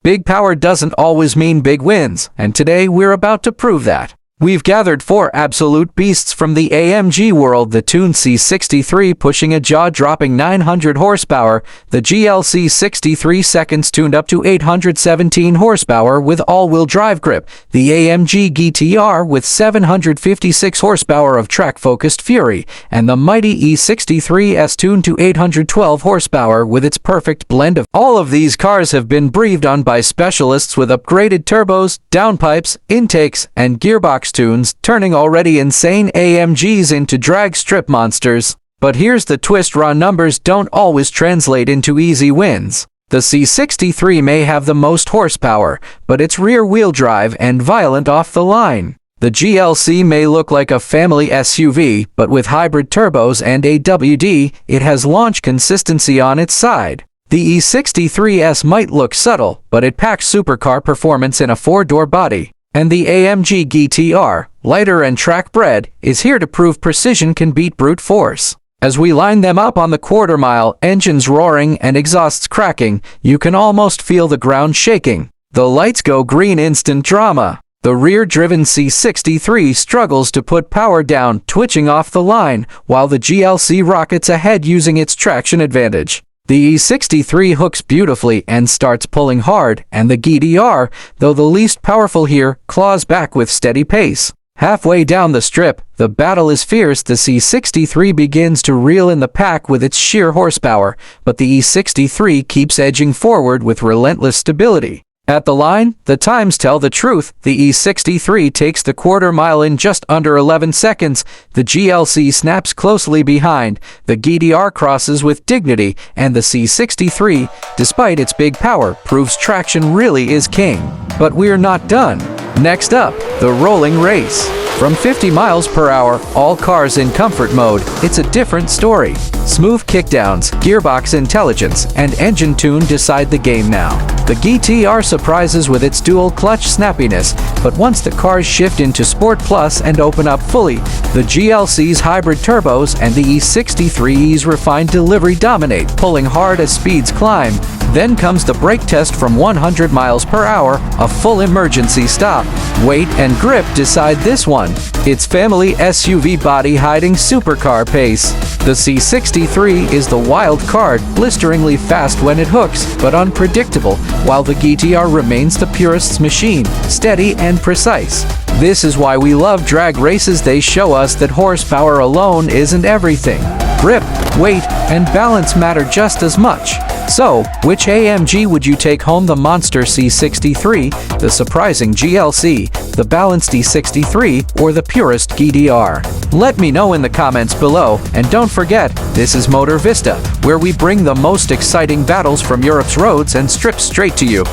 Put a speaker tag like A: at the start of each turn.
A: big power doesn't always mean big wins, and today we're about to prove that. We've gathered 4 absolute beasts from the AMG world: the tuned C63 pushing a jaw-dropping 900 horsepower, the GLC 63 seconds tuned up to 817 horsepower with all-wheel drive grip, the AMG GT-R with 756 horsepower of track-focused fury, and the mighty E63S tuned to 812 horsepower with its perfect blend of. All of these cars have been breathed on by specialists with upgraded turbos, downpipes, intakes, and gearbox tunes, turning already insane AMGs into drag strip monsters. But here's the twist: raw numbers don't always translate into easy wins. The C63 may have the most horsepower, but it's rear-wheel drive and violent off the line. The GLC may look like a family SUV, but with hybrid turbos and AWD, it has launch consistency on its side. The E63S might look subtle, but it packs supercar performance in a 4-door body. And the AMG GT-R, lighter and track-bred, is here to prove precision can beat brute force. As we line them up on the quarter-mile, engines roaring and exhausts cracking, you can almost feel the ground shaking. The lights go green, instant drama. The rear-driven C63 struggles to put power down, twitching off the line, while the GLC rockets ahead using its traction advantage. The E63 hooks beautifully and starts pulling hard, and the GT-R, though the least powerful here, claws back with steady pace. Halfway down the strip, the battle is fierce. The C63 begins to reel in the pack with its sheer horsepower, but the E63 keeps edging forward with relentless stability. At the line, the times tell the truth. The E63 takes the quarter-mile in just under 11 seconds. The GLC snaps closely behind. The GT-R crosses with dignity, and the C63, despite its big power, proves traction really is king. But we're not done. Next up, the rolling race. From 50 miles per hour, all cars in comfort mode, it's a different story. Smooth kickdowns, gearbox intelligence, and engine tune decide the game now. The GT-R surprises with its dual clutch snappiness, but once the cars shift into Sport Plus and open up fully, the GLC's hybrid turbos and the E63's refined delivery dominate, pulling hard as speeds climb. Then comes the brake test from 100 miles per hour, a full emergency stop. Weight and grip decide this one. It's family SUV body hiding supercar pace. The C63 is the wild card, blisteringly fast when it hooks, but unpredictable, while the GT-R remains the purist's machine, steady and precise. This is why we love drag races. They show us that horsepower alone isn't everything. Grip, weight, and balance matter just as much. So, which AMG would you take home? The monster C63, the surprising GLC, the balanced E63, or the purist GT-R? Let me know in the comments below, and don't forget, this is Motor Vista, where we bring the most exciting battles from Europe's roads and strips straight to you.